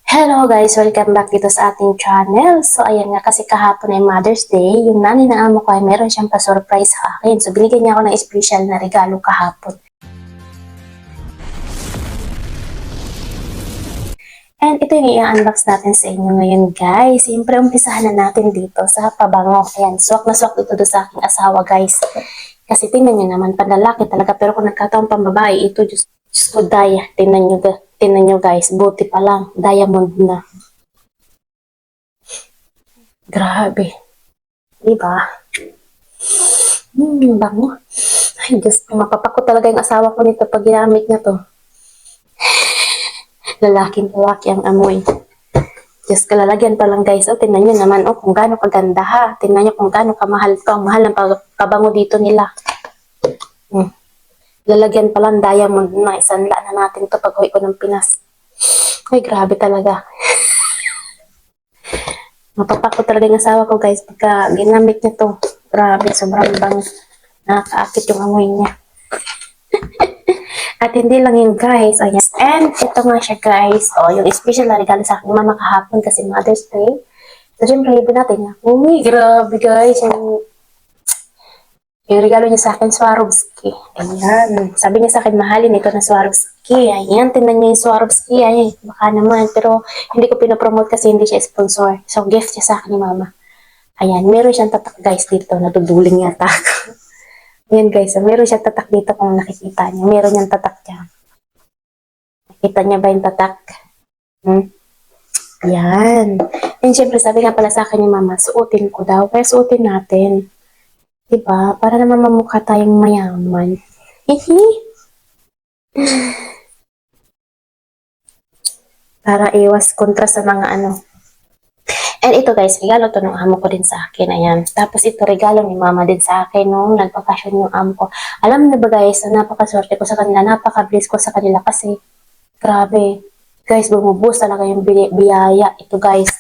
Hello guys! Welcome back dito sa ating channel. So ayan nga, kasi kahapon ay Mother's Day, yung nanay ng amo ko ay meron siyang pa-surprise sa akin. So binigyan niya ako ng special na regalo kahapon. And ito yung i-unbox natin sa inyo ngayon guys. Siyempre umpisahan na natin dito sa pabango. Ayan, swak na swak dito sa aking asawa guys. Kasi tingnan niyo naman, panlalaki talaga. Pero kung nagkataon pambabae, ito Diyos ko daya. Tingnan niyo guys, buti pa lang, diamond na. Grabe. Diba? Bango. Ay, Diyos ko, mapapako talaga yung asawa ko nito pag ginamit niya to. Lalaking-lalaki ang amoy. Diyos ko, lalagyan pa lang guys. O, tingnan nyo naman, kung gaano kaganda ha. Tingnan nyo kung gaano kamahal to. Ang mahal ng pabango dito nila. Lalagyan pa lang diamond na. Isanla na natin to pag uwi ko ng Pinas. Ay, grabe talaga. Mapapako talaga yung asawa ko guys pagka ginamit niya to. Grabe, sobrang bango. Nakakaakit yung amoy niya. At hindi lang yung guys, ayan. And ito nga siya guys, yung special na regalo sa akin mama kahapon kasi Mother's Day. So syempre, libre natin niya. Uy, grabe guys, yung regalo niya sa akin, Swarovski. Ayan, sabi niya sa akin, mahalin ito na Swarovski. Ayan, tingnan niya yung Swarovski. Ayan, baka naman, pero hindi ko pinapromote kasi hindi siya sponsor. So gift siya sa akin ni mama. Ayan, meron siyang tatak guys dito, naduduling yata ako. Ayan guys, so meron siyang tatak dito kung nakikita niyo. Meron niyang tatak dyan. Nakita niya ba yung tatak? Ayan. And syempre sabi nga pala sa akin ni mama, suotin ko daw. Kaya suotin natin. Diba? Para naman mamukha tayong mayaman. Hihi. Para iwas kontra sa mga ano. And ito guys, regalo to ng amo ko din sa akin. Ayan. Tapos ito regalo ni mama din sa akin nung nagpakasyon yung amo ko. Alam na ba guys, napakaswerte ko sa kanila, napaka-bless ko sa kanila kasi grabe. Guys, bumubus talaga yung biyaya. Ito guys.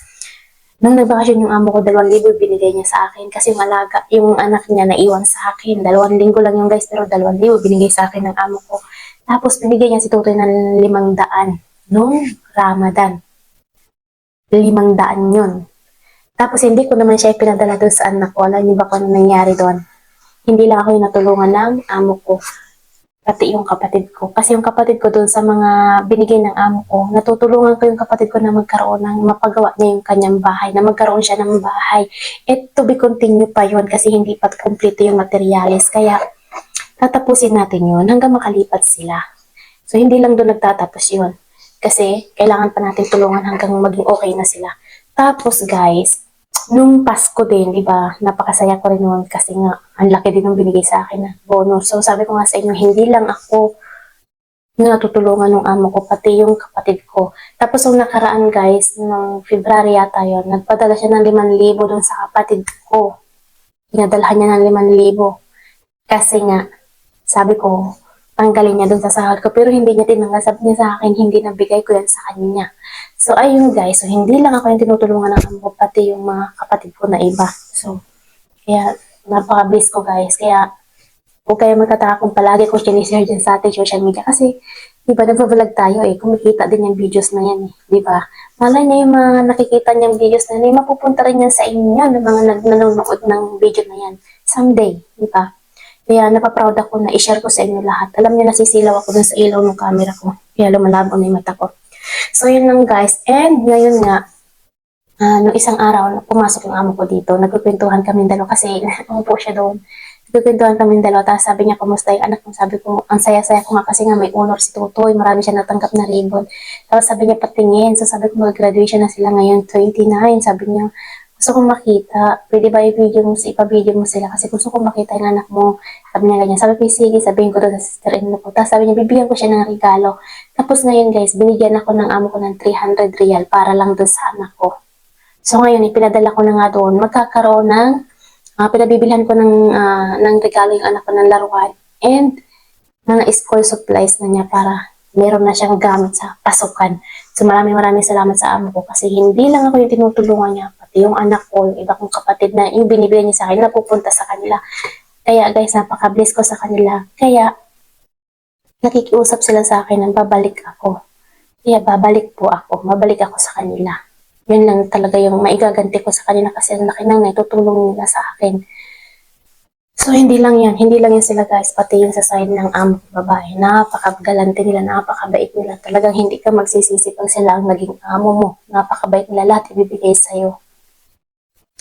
Nung nagbakasyon yung amo ko, 2,000 binigay niya sa akin kasi malaga yung anak niya naiwan sa akin. 2 linggo lang yung guys, pero 2,000 binigay sa akin ng amo ko. Tapos binigay niya si Tutoy ng 500 nung Ramadan. 500 yun. Tapos hindi ko naman siya pinadala doon sa anak ko. Alam niyo ba kung ano nangyari doon? Hindi lang ako yung natulungan ng amo ko, pati yung kapatid ko. Kasi yung kapatid ko doon sa mga binigay ng amo ko, natutulungan ko yung kapatid ko na magkaroon ng mapagawa niya yung kanyang bahay, na magkaroon siya ng bahay. To be continue pa yun kasi hindi pa complete yung materials. Kaya tatapusin natin yun hanggang makalipat sila. So hindi lang doon nagtatapos yun. Kasi kailangan pa natin tulungan hanggang maging okay na sila. Tapos guys, nung Pasko din, di ba, napakasaya ko rin noon kasi nga, ang laki din ng binigay sa akin na bonus. So sabi ko nga sa inyo, hindi lang ako yung natutulungan ng amo ko, pati yung kapatid ko. Tapos yung nakaraan guys, nung February yata yun, nagpadala siya ng 5,000 doon sa kapatid ko. Pinadalhan niya ng 5,000. Kasi nga, sabi ko, tanggalin niya doon sa sahod ko. Pero hindi niya tinanggal. Sabi niya sa akin, hindi nabigay ko yan sa kanya. So, ayun guys. So, hindi lang ako yung tinutulungan ng amo ko, pati yung mga kapatid ko na iba. So, kaya, napaka-bless ko guys. Kaya, huwag kayo magtataka kung palagi ko sinishare dyan sa ating social media. Kasi, di ba, nagpa-vlog tayo kumikita din yung videos na yan di ba? Malay niya yung mga nakikita niyang videos na yan, mapupunta rin yan sa inyo, ng mga nanonood ng video na yan. Someday, di ba? Kaya napaproud ako na i-share ko sa inyo lahat. Alam niyo, nasisilaw ako dun sa ilaw ng camera ko. Kaya lumalabo na yung mata ko. So, yun lang guys. And ngayon nga, nung isang araw, pumasok yung amo ko dito. Nagkukwentuhan kami dalawa kasi umupo siya doon. Nagkukwentuhan kami dalawa. Tapos sabi niya, kumusta yung anak mo? Sabi ko, ang saya-saya ko nga kasi nga may honor si Tutoy. Marami siya natanggap na ribbon. Tapos sabi niya, patingin. So sabi ko, mag-graduation na sila ngayon, 29. Sabi niya, gusto kong makita, pwede ba ipa-video mo sila kasi gusto kong makita yung anak mo. Sabi niya ganyan. Sabi ko, sige, sabihin ko doon sa sister-in-law ko. Tapos sabi niya, bibigyan ko siya ng regalo. Tapos ngayon guys, binigyan ako ng amo ko ng 300 real para lang doon sa anak ko. So ngayon, ipinadala ko na nga doon. Magkakaroon ng, pinabibilhan ko ng regalo yung anak ko ng laruan. And mga school supplies na niya para meron na siyang gamit sa pasukan. So maraming salamat sa amo ko kasi hindi lang ako yung tinutulungan niya, pati yung anak ko, yung iba kong kapatid na yung binibigay niya sa akin, napupunta sa kanila. Kaya guys, napaka-bless ko sa kanila. Kaya nakikiusap sila sa akin ng babalik ako. Kaya babalik ako sa kanila. Yun lang talaga yung maigaganti ko sa kanila kasi ang laki ng naitutulong nila sa akin. So, hindi lang yan sila guys, pati yung sa side ng amo ko babae. Napakagalante nila, napakabait nila. Talagang hindi ka magsisisi pag sila ang naging amo mo. Napakabait nila, lahat ibibigay sa'yo.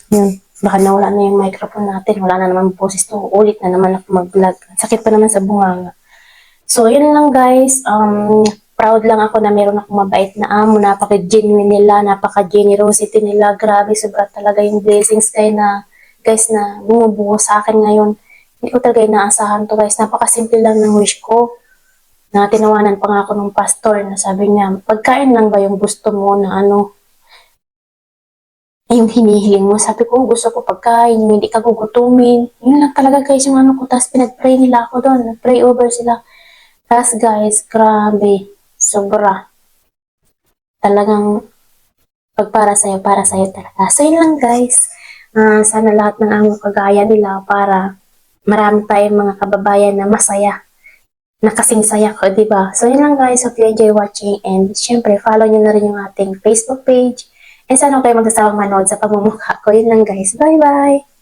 Yun, baka nawala na yung microphone natin, wala na naman boses to, ulit na naman ako mag-vlog. Sakit pa naman sa bunganga. So, yun lang guys, proud lang ako na meron akong mabait na amo, napaka-genuine nila, napaka-generosity nila, grabe, sobra talaga yung blessings guys na bumubuo sa akin ngayon. Hindi ko talaga inaasahan to guys, napaka-simple lang ng wish ko. Na tinawanan pa nga ako ng pastor na sabi niya, pagkain lang ba yung gusto mo na ano, yung hinihiling mo. Sabi ko, gusto ko pagkain, yung hindi ka gugutumin. Yun lang talaga guys yung ano ko. Tapos pinag-pray nila ako doon. Nag-pray over sila. Tapos guys, grabe. Sobra. Talagang pag para sa'yo talaga. So yun lang guys. Sana lahat ng amo kagaya nila para marami tayong mga kababayan na masaya. Na kasing saya ko, di ba? So yun lang guys. Hope you enjoy watching. And syempre, follow nyo na rin yung ating Facebook page. And sana kayo magsasawang manood sa pagmumukha ko. Yun lang guys. Bye-bye!